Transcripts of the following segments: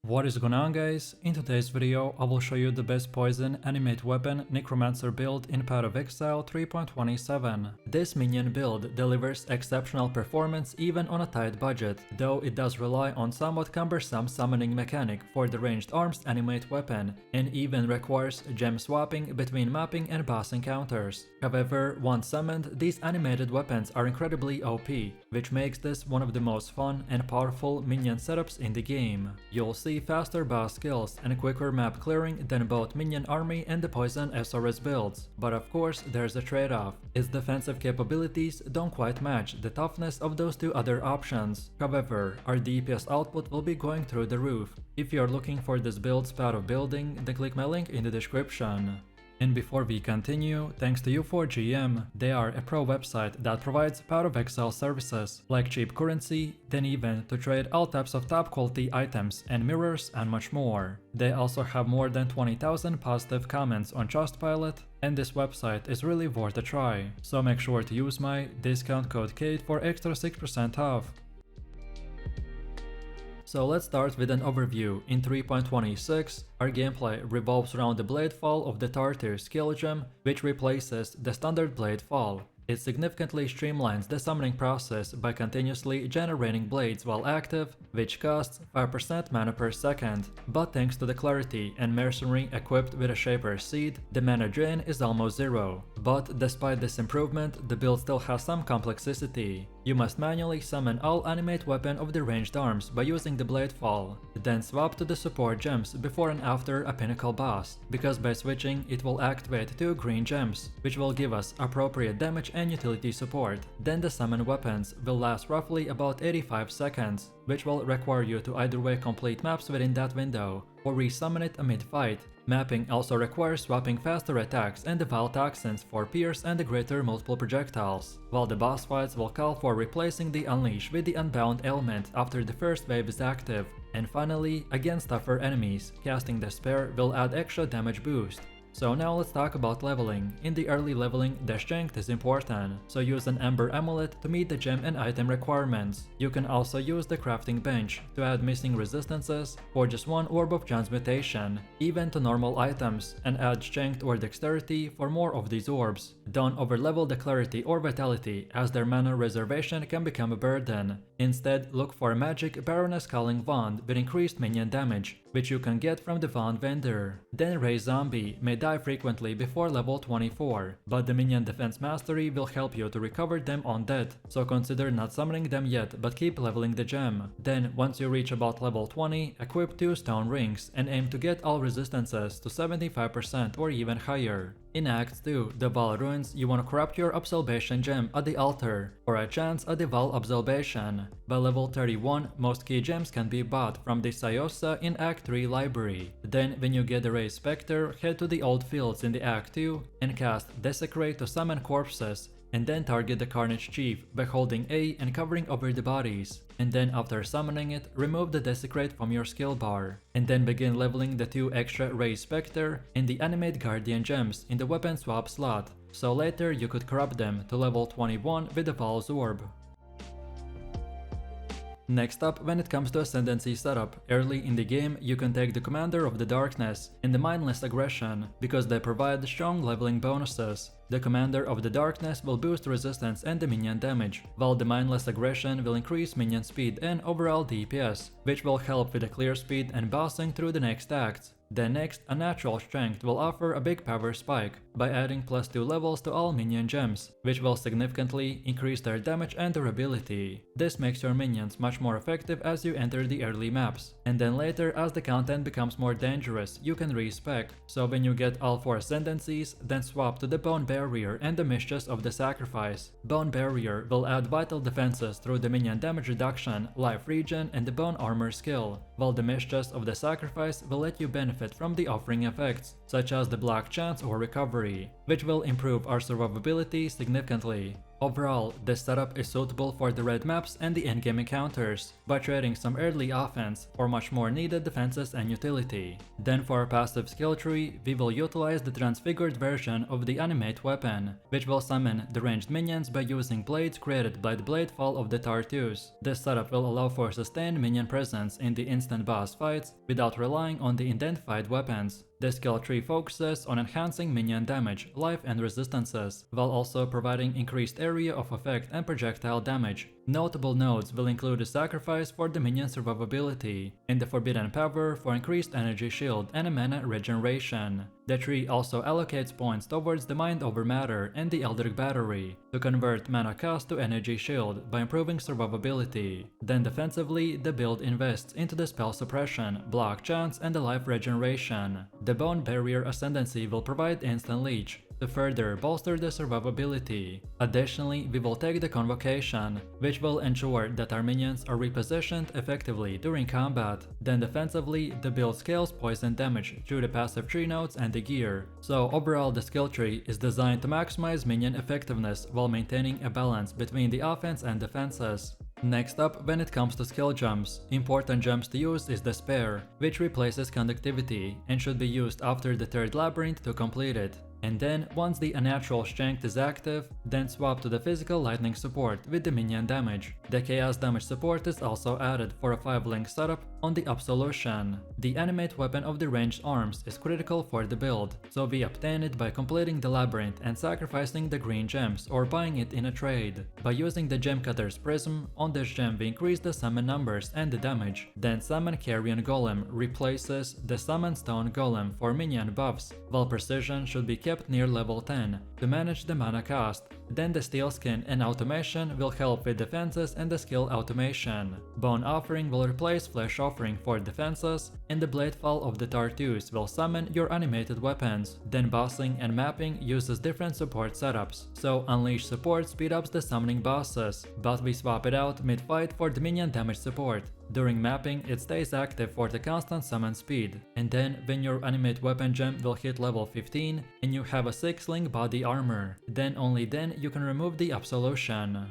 What is going on, guys? In today's video I will show you the best Poison Animate Weapon Necromancer build in Path of Exile 3.27. This minion build delivers exceptional performance even on a tight budget, though it does rely on somewhat cumbersome summoning mechanic for the ranged arms animate weapon, and even requires gem swapping between mapping and boss encounters. However, once summoned, these animated weapons are incredibly OP, which makes this one of the most fun and powerful minion setups in the game. You'll see faster boss kills and quicker map clearing than both Minion Army and the Poison SRS builds, but of course there's a trade-off. Its defensive capabilities don't quite match the toughness of those two other options. However, our DPS output will be going through the roof. If you're looking for this build's path of building, then click my link in the description. And before we continue, thanks to U4GM, they are a pro website that provides Path of Exile services like cheap currency, then even to trade all types of top quality items and mirrors and much more. They also have more than 20,000 positive comments on Trustpilot, and this website is really worth a try, so make sure to use my discount code KAID for extra 6% off. So let's start with an overview. In 3.26, our gameplay revolves around the Blade Fall of the Tartar skill gem, which replaces the standard Blade Fall. It significantly streamlines the summoning process by continuously generating blades while active, which costs 5% mana per second. But thanks to the Clarity and Mercenary equipped with a Shaper Seed, the mana drain is almost zero. But despite this improvement, the build still has some complexity. You must manually summon all animate weapon of the ranged arms by using the Blade Fall, then swap to the support gems before and after a pinnacle boss, because by switching it will activate 2 green gems, which will give us appropriate damage and utility support. Then the summon weapons will last roughly about 85 seconds, which will require you to either way complete maps within that window, or resummon it mid-fight. Mapping also requires swapping faster attacks and the Vile Toxins for Pierce and the greater multiple projectiles, while the boss fights will call for replacing the Unleash with the Unbound element after the first wave is active. And finally, against tougher enemies, casting Despair will add extra damage boost. So now let's talk about leveling. In the early leveling, the strength is important, so use an Ember Amulet to meet the gem and item requirements. You can also use the crafting bench to add missing resistances for just 1 Orb of Transmutation, even to normal items, and add strength or dexterity for more of these orbs. Don't overlevel the Clarity or Vitality, as their mana reservation can become a burden. Instead, look for a magic Baroness Calling Wand with increased minion damage, which you can get from the Wand vendor. Then Ray Zombie may die frequently before level 24, but the Minion Defense Mastery will help you to recover them on death, so consider not summoning them yet but keep leveling the gem. Then, once you reach about level 20, equip 2 Stone Rings and aim to get all resistances to 75% or even higher. In Act 2, the Val Ruins, you want to corrupt your Absolvation gem at the altar, or a chance at the Val Absolvation. By level 31, most key gems can be bought from the Sayosa in Act 3 library. Then, when you get the Ray Spectre, head to the Old Fields in the Act 2 and cast Desecrate to summon corpses, and then target the Carnage Chief by holding A and covering over the bodies. And then after summoning it, remove the Desecrate from your skill bar. And then begin leveling the 2 extra Ray Spectre and the Animate Guardian gems in the weapon swap slot, so later you could corrupt them to level 21 with the Val's Orb. Next up, when it comes to Ascendancy setup, early in the game you can take the Commander of the Darkness and the Mindless Aggression, because they provide strong leveling bonuses. The Commander of the Darkness will boost resistance and the minion damage, while the Mindless Aggression will increase minion speed and overall DPS, which will help with the clear speed and bossing through the next acts. Then next, a Natural Strength will offer a big power spike by adding +2 levels to all minion gems, which will significantly increase their damage and durability. This makes your minions much more effective as you enter the early maps. And then later, as the content becomes more dangerous, you can respec, so when you get all 4 Ascendancies, then swap to the Bone Barrier and the Mistress of the Sacrifice. Bone Barrier will add vital defenses through the minion damage reduction, life regen, and the Bone Armor skill, while the Mistress of the Sacrifice will let you benefit from the offering effects, such as the Black Chance or Recovery, which will improve our survivability significantly. Overall, this setup is suitable for the red maps and the endgame encounters, by trading some early offense for much more needed defenses and utility. Then for our passive skill tree, we will utilize the transfigured version of the Animate Weapon, which will summon the ranged minions by using blades created by the Bladefall of the Tartus. This setup will allow for sustained minion presence in the instant boss fights without relying on the identified weapons. This skill tree focuses on enhancing minion damage, life and resistances, while also providing increased area of effect and projectile damage. Notable nodes will include a sacrifice for the minion survivability, and the forbidden power for increased energy shield and a mana regeneration. The tree also allocates points towards the Mind over Matter and the Eldritch Battery to convert mana cost to energy shield by improving survivability. Then defensively, the build invests into the spell suppression, block chance and the life regeneration. The Bone Barrier Ascendancy will provide instant leech to further bolster the survivability. Additionally, we will take the Convocation, which will ensure that our minions are repositioned effectively during combat. Then defensively, the build scales poison damage through the passive tree nodes and the gear. So overall, the skill tree is designed to maximize minion effectiveness while maintaining a balance between the offense and defenses. Next up, when it comes to skill jumps, important jumps to use is the Spare, which replaces Conductivity and should be used after the third labyrinth to complete it. And then, once the Unnatural Strength is active, then swap to the Physical Lightning support with the minion damage. The Chaos Damage support is also added for a 5-link setup on the Absolution. The Animate Weapon of the ranged arms is critical for the build, so we obtain it by completing the labyrinth and sacrificing the green gems or buying it in a trade. By using the Gem Cutter's Prism, on this gem we increase the summon numbers and the damage. Then Summon Carrion Golem replaces the Summon Stone Golem for minion buffs, while Precision should be kept near level 10 to manage the mana cost. Then the Steel Skin and Automation will help with defenses and the skill automation. Bone Offering will replace Flesh Offering for defenses, and the Bladefall of the Tartus will summon your animated weapons. Then Bossing and Mapping uses different support setups, so Unleash support speed ups the summoning bosses, but we swap it out mid-fight for the minion damage support. During mapping, it stays active for the constant summon speed, and then when your Animate Weapon gem will hit level 15 and you have a 6-link body armor, then only then you can remove the Absolution.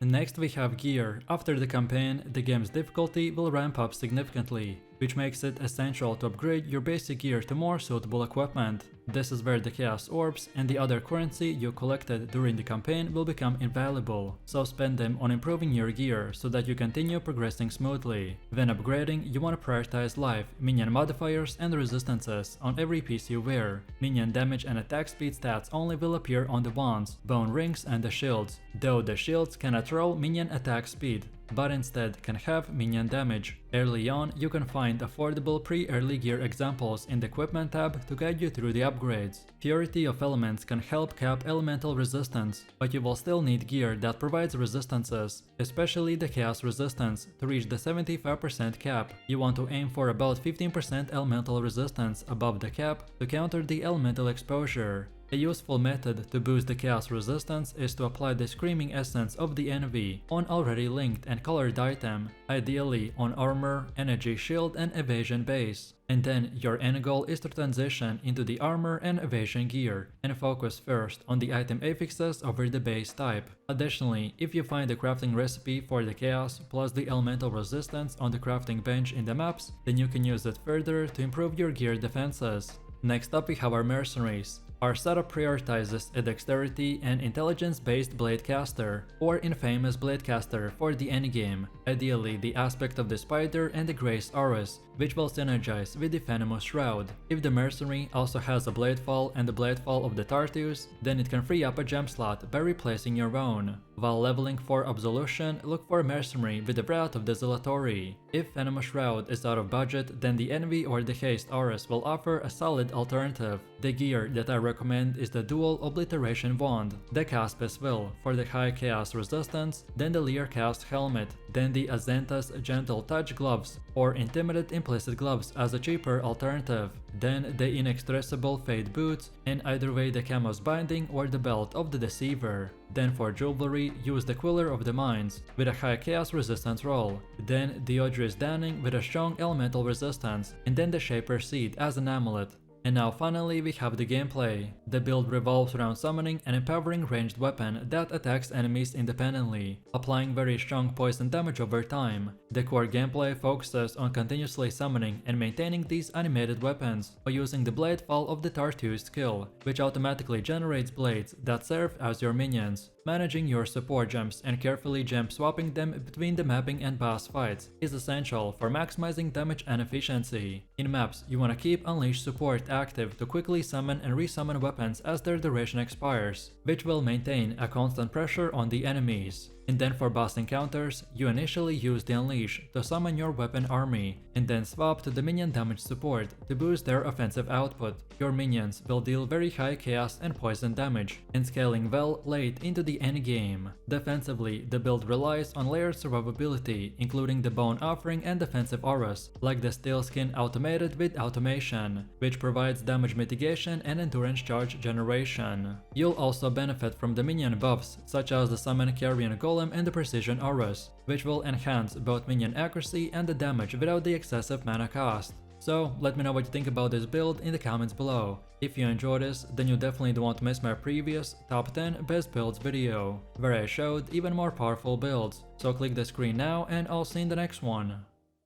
Next we have gear. After the campaign, the game's difficulty will ramp up significantly, which makes it essential to upgrade your basic gear to more suitable equipment. This is where the Chaos Orbs and the other currency you collected during the campaign will become invaluable, so spend them on improving your gear so that you continue progressing smoothly. When upgrading, you want to prioritize life, minion modifiers and resistances on every piece you wear. Minion damage and attack speed stats only will appear on the wands, bone rings and the shields, though the shields cannot roll minion attack speed, but instead can have minion damage. Early on, you can find affordable pre-early gear examples in the Equipment tab to guide you through the upgrades. Purity of Elements can help cap elemental resistance, but you will still need gear that provides resistances, especially the Chaos Resistance. To reach the 75% cap, you want to aim for about 15% elemental resistance above the cap to counter the elemental exposure. A useful method to boost the Chaos Resistance is to apply the Screaming Essence of the Envy on already linked and colored item, ideally on Armor, Energy Shield and Evasion base. And then your end goal is to transition into the Armor and Evasion gear, and focus first on the item affixes over the base type. Additionally, if you find the crafting recipe for the Chaos plus the Elemental Resistance on the crafting bench in the maps, then you can use it further to improve your gear defenses. Next up we have our Mercenaries. Our setup prioritizes a dexterity and intelligence-based bladecaster, or infamous bladecaster for the endgame, ideally the aspect of the Spider and the Grace Auras, which will synergize with the Venomous Shroud. If the mercenary also has a Bladefall and the Bladefall of the Tartus, then it can free up a gem slot by replacing your own. While leveling for Absolution, look for a mercenary with the Wrath of the Zealatory. If Venomous Shroud is out of budget, then the Envy or the Haste Auras will offer a solid alternative. The gear that I recommend is the Dual Obliteration Wand, the Caspis Will for the high chaos resistance, then the Lear Cast Helmet, then the Azenta's Gentle Touch Gloves or Intimidate Implicit Gloves as a cheaper alternative, then the Inexpressible Fade Boots, and either way the Camo's Binding or the Belt of the Deceiver. Then for jewelry, use the Quiller of the Mines with a high chaos resistance roll, then the Odris Danning with a strong elemental resistance, and then the Shaper Seed as an amulet. And now finally we have the gameplay. The build revolves around summoning an empowering ranged weapon that attacks enemies independently, applying very strong poison damage over time. The core gameplay focuses on continuously summoning and maintaining these animated weapons by using the Blade Fall of the Tartu skill, which automatically generates blades that serve as your minions. Managing your support gems and carefully gem swapping them between the mapping and boss fights is essential for maximizing damage and efficiency. In maps, you want to keep Unleash support active to quickly summon and resummon weapons as their duration expires, which will maintain a constant pressure on the enemies. And then for boss encounters, you initially use the Unleash to summon your weapon army, and then swap to the minion damage support to boost their offensive output. Your minions will deal very high chaos and poison damage, and scaling well late into the endgame. Defensively, the build relies on layered survivability, including the Bone Offering and defensive auras, like the Steel Skin automated with automation, which provides damage mitigation and endurance charge generation. You'll also benefit from the minion buffs, such as the Summon Carrion Golem and the Precision Auras, which will enhance both minion accuracy and the damage without the excessive mana cost. So let me know what you think about this build in the comments below. If you enjoyed this, then you definitely don't want to miss my previous top 10 best builds video, where I showed even more powerful builds. So click the screen now and I'll see you in the next one.